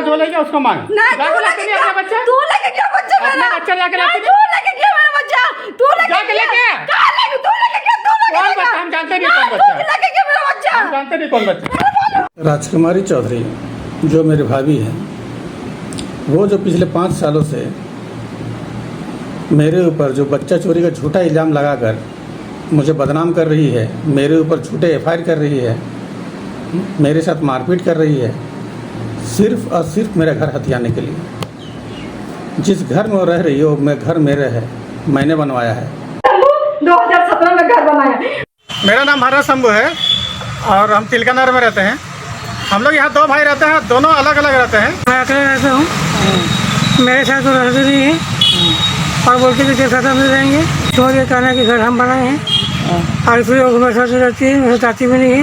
जो लेके उसको मांग जाके लेके नहीं अपना बच्चा। तू लेके क्या बच्चा मेरा? अपना बच्चा जाके लेके तू लेके क्या मेरा बच्चा? तू लेके जाके लेके कहां लेके? तू लेके क्या? तू लेके कौन बच्चा? हम जानते नहीं कौन बच्चा। तू लेके क्या मेरा बच्चा? हम जानते नहीं कौन बच्चा। राजकुमारी चौधरी जो मेरी भाभी है, वो जो पिछले 5 सालों से मेरे ऊपर जो बच्चा चोरी का झूठा इल्ज़ाम लगाकर मुझे बदनाम कर रही है, मेरे ऊपर झूठे एफआईआर कर रही है, मेरे साथ मारपीट कर रही है, सिर्फ और सिर्फ मेरा घर हथियाने के लिए। जिस घर में वो रह रही है वो घर मेरा है, मैंने बनवाया है। 2017 में घर बनाया। मेरा नाम हरा शंभू है और हम तिलकानगर में रहते हैं। हम लोग यहाँ 2 भाई रहते हैं, दोनों अलग अलग रहते हैं। मैं अकेले रहता हूँ, मेरे साथ तो रहते नहीं है और बोलते कि तेरे साथ हम रहेंगे। छोड़ के कहना कि घर हम बनाए हैं और फिर वो मेरे साथ रहती है, मेरे साथ आती भी नहीं है।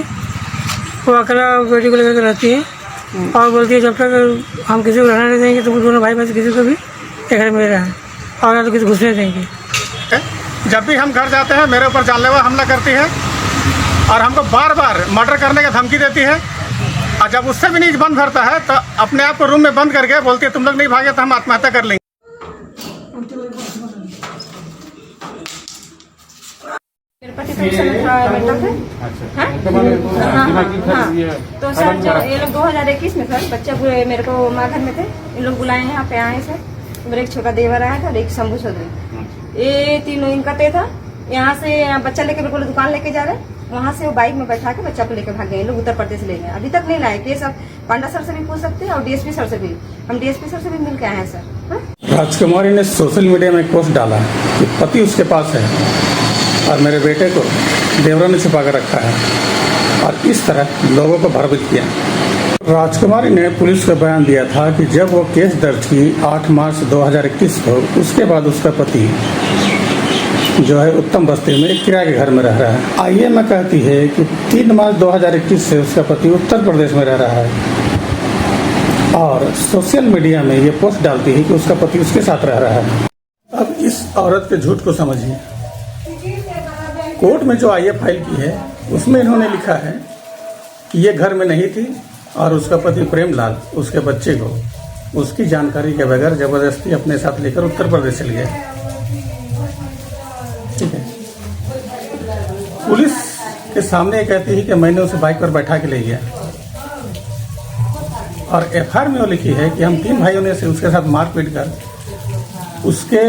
वो अकेला बेटी को लेकर रहती है और बोलती है जब तक हम किसी को रहना नहीं देंगे तो दोनों भाई में से किसी को भी एक घर में रहा है और ना तो किसी घुसने देंगे। जब भी हम घर जाते हैं मेरे ऊपर जानलेवा हमला करती है और हमको बार बार मर्डर करने की धमकी देती है। और जब उससे भी नहीं बंद भरता है तो अपने आप को रूम में बंद करके बोलती है तुम लोग नहीं भागे तो हम आत्महत्या कर लेंगे। मेरे पति तो उस समय था मेंटल थे। तो सर जब ये लोग 2021 में सर बच्चा मेरे को माँ घर में थे, इन लोग बुलाए यहाँ पे आए सर। मेरा एक छोटा देवर आया था और एक शंभू चौधरी, ये तीनों इनका ते था। यहाँ से बच्चा लेके बिल्कुल दुकान लेके जा रहे, वहाँ से वो बाइक में बैठा के बच्चा को लेके भाग गए। लोग उत्तर प्रदेश ले गए, अभी तक नहीं लाए। केस अब पांडा सर से भी पूछ सकते हैं और डीएसपी सर से भी, हम डीएसपी सर से भी मिल के आए हैं सर। राजकुमारी ने सोशल मीडिया में एक पोस्ट डाला कि पति उसके पास है और मेरे बेटे को देवरा ने छुपा कर रखा है और इस तरह लोगों को भ्रमित किया। राजकुमारी ने पुलिस को बयान दिया था कि जब वो केस दर्ज की 8 मार्च 2021 को, उसके बाद उसका पति जो है उत्तम बस्ती में एक किराए के घर में रह रहा है। आईएमए कहती है कि 3 मार्च 2021 से उसका पति उत्तर प्रदेश में रह रहा है और सोशल मीडिया में ये पोस्ट डालती है कि उसका पति उसके साथ रह रहा है। अब इस औरत के झूठ को समझिए। कोर्ट में जो आईए फाइल की है उसमें इन्होंने लिखा है कि ये घर में नहीं थी और उसका पति प्रेमलाल उसके बच्चे को उसकी जानकारी के बगैर जबरदस्ती अपने साथ लेकर उत्तर प्रदेश चल गया। ठीक है, पुलिस के सामने कहती है कि मैंने उसे बाइक पर बैठा के ले गया और एफआईआर में वो लिखी है कि हम 3 भाइयों ने से उसके साथ मारपीट कर उसके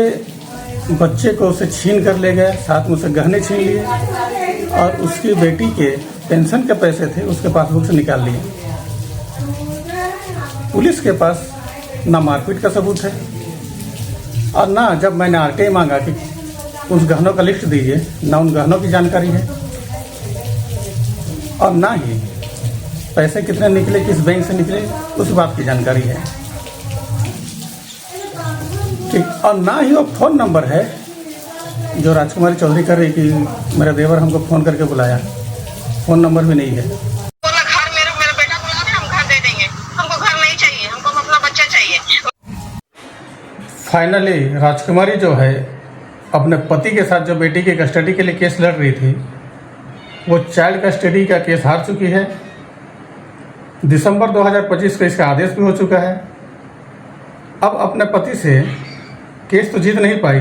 बच्चे को उसे छीन कर ले गए, साथ में उसे गहने छीन लिए और उसकी बेटी के पेंशन के पैसे थे उसके पासबुक से निकाल लिए। पुलिस के पास ना मारपीट का सबूत है और ना जब मैंने आरटीआई मांगा कि उस गहनों का लिस्ट दीजिए, ना उन गहनों की जानकारी है और ना ही पैसे कितने निकले, किस बैंक से निकले, उस बात की जानकारी है। ठीक, और ना ही वो फ़ोन नंबर है जो राजकुमारी चौधरी कर रही कि मेरा देवर हमको फ़ोन करके बुलाया, फ़ोन नंबर भी नहीं है। घर मेरा बेटा बुला दे, हम घर दे देंगे। हमको घर नहीं चाहिए, हमको अपना बच्चा चाहिए। फाइनली राजकुमारी जो है अपने पति के साथ जो बेटी की कस्टडी के लिए केस लड़ रही थी, वो चाइल्ड कस्टडी का केस हार चुकी है। दिसंबर 2025 को इसका आदेश भी हो चुका है। अब अपने पति से केस तो जीत नहीं पाई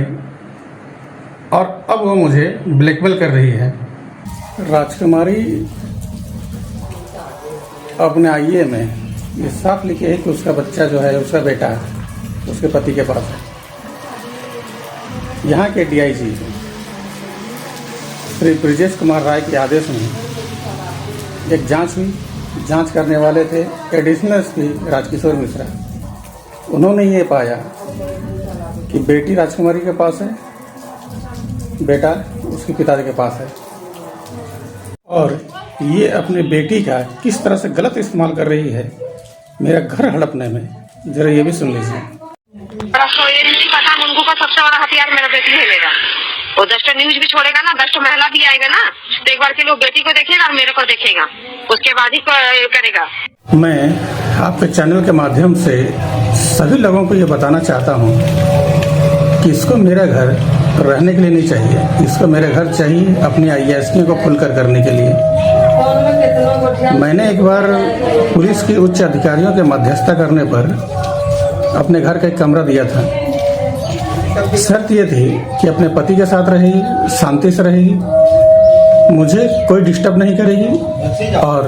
और अब वो मुझे ब्लैकमेल कर रही है। राजकुमारी अपने आईए में ये साफ लिखे है कि उसका बच्चा जो है, उसका बेटा उसके पति के पास है। यहाँ के डीआईजी श्री ब्रिजेश कुमार राय के आदेश में एक जांच हुई। जांच करने वाले थे एडिशनल एसपी राजकिशोर मिश्रा। उन्होंने ये पाया कि बेटी राजकुमारी के पास है, बेटा उसके पिताजी के पास है और ये अपने बेटी का किस तरह से गलत इस्तेमाल कर रही है मेरा घर हड़पने में। जरा ये भी सुन लीजिए। आपको ये नहीं पता, मुंगू का सबसे बड़ा हथियार मेरा बेटी है लेगा। वो 10 न्यूज भी छोड़ेगा ना, 10 महिला भी आएगा ना, तो एक बार के लोग बेटी को देखेगा और मेरे को देखेगा, उसके बाद ही करेगा। मैं आपके चैनल के माध्यम से सभी लोगों को ये बताना चाहता हूँ कि इसको मेरा घर रहने के लिए नहीं चाहिए, इसको मेरा घर चाहिए अपनी आईएएस को खुलकर करने के लिए। मैंने एक बार पुलिस के उच्च अधिकारियों के मध्यस्थता करने पर अपने घर का एक कमरा दिया था। शर्त ये थी कि अपने पति के साथ रहेगी, शांति से रहेगी, मुझे कोई डिस्टर्ब नहीं करेगी और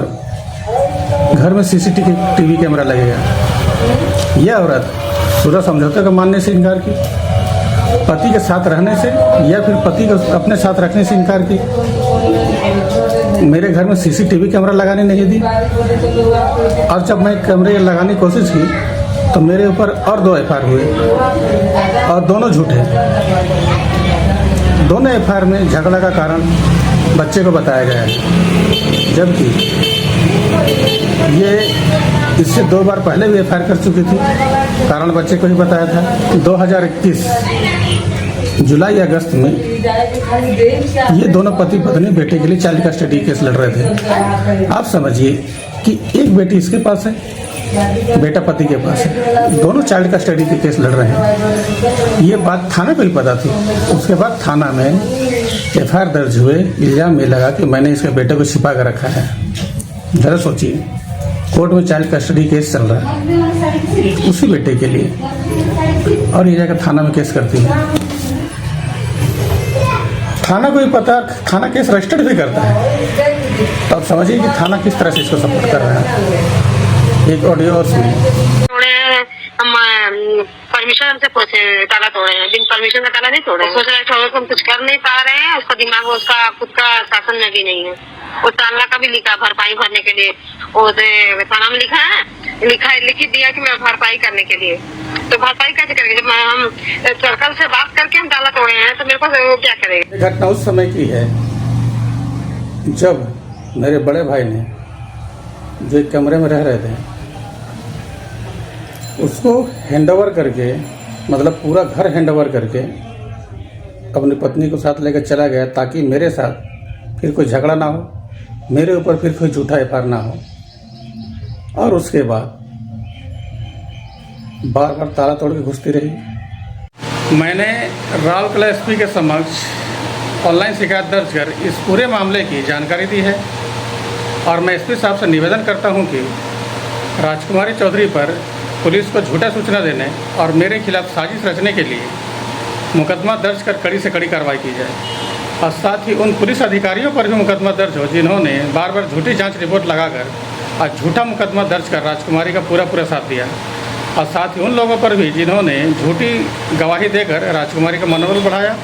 घर में सीसीटीवी कैमरा लगेगा। यह औरत पूरा समझौते को मानने से इनकार की, पति के साथ रहने से या फिर पति को अपने साथ रखने से इनकार की। मेरे घर में सीसीटीवी कैमरा लगाने नहीं दी और जब मैं कैमरे लगाने की कोशिश की तो मेरे ऊपर और 2 एफआईआर हुए और दोनों झूठे। दोनों एफआईआर में झगड़ा का कारण बच्चे को बताया गया है, जबकि ये इससे 2 बार पहले भी एफआईआर कर चुकी थी, कारण बच्चे को ही बताया था। 2021 जुलाई अगस्त में ये दोनों पति पत्नी बेटे के लिए चाइल्ड कस्टडी केस लड़ रहे थे। आप समझिए कि एक बेटी इसके पास है, बेटा पति के पास है, दोनों चाइल्ड कस्टडी के केस लड़ रहे हैं। ये बात थाने को ही पता थी। उसके बाद थाना में एफआईआर दर्ज हुए, इल्जाम में लगा कि मैंने इसके बेटे को छिपा कर रखा है। जरा सोचिए, कोर्ट में चाइल्ड कस्टडी केस चल रहा है उसी बेटे के लिए और ये जाकर थाना में केस करती है। थाना को ही पता, थाना केस रजिस्टर्ड भी करता है। तो आप समझिए कि थाना किस तरह से इसको सपोर्ट कर रहा है। एक ऑडियो और सुनिए। हम परमिशन से ताला तोड़े हैं, बिन परमिशन का ताला नहीं तोड़े। सोच रहे थे हम कुछ कर नहीं पा रहे हैं, उसका दिमाग उसका खुद का शासन में भी नहीं है। वो ताला का भी लिखा भरपाई भरने के लिए, वो थाना में लिखा है, लिख दिया कि मैं भरपाई करने के लिए। तो भरपाई कैसे करेंगे जब हम सर्कल से बात करके हम ताला तोड़े हैं, तो मेरे को वो क्या करेगा। घटना उस समय की है जब मेरे बड़े भाई ने, जो एक कमरे में रह रहे थे, उसको हैंडओवर करके, मतलब पूरा घर हैंडओवर करके अपनी पत्नी को साथ लेकर चला गया ताकि मेरे साथ फिर कोई झगड़ा ना हो, मेरे ऊपर फिर कोई झूठा एफआईआर ना हो। और उसके बाद बार बार ताला तोड़ के घुसती रही। मैंने राउरकेला एसपी के समक्ष ऑनलाइन शिकायत दर्ज कर इस पूरे मामले की जानकारी दी है और मैं एसपी साहब से निवेदन करता हूं कि राजकुमारी चौधरी पर पुलिस को झूठा सूचना देने और मेरे खिलाफ साजिश रचने के लिए मुकदमा दर्ज कर कड़ी से कड़ी कार्रवाई की जाए और साथ ही उन पुलिस अधिकारियों पर भी मुकदमा दर्ज हो जिन्होंने बार बार झूठी जांच रिपोर्ट लगाकर और झूठा मुकदमा दर्ज कर राजकुमारी का पूरा साथ दिया और साथ ही उन लोगों पर भी जिन्होंने झूठी गवाही देकर राजकुमारी का मनोबल बढ़ाया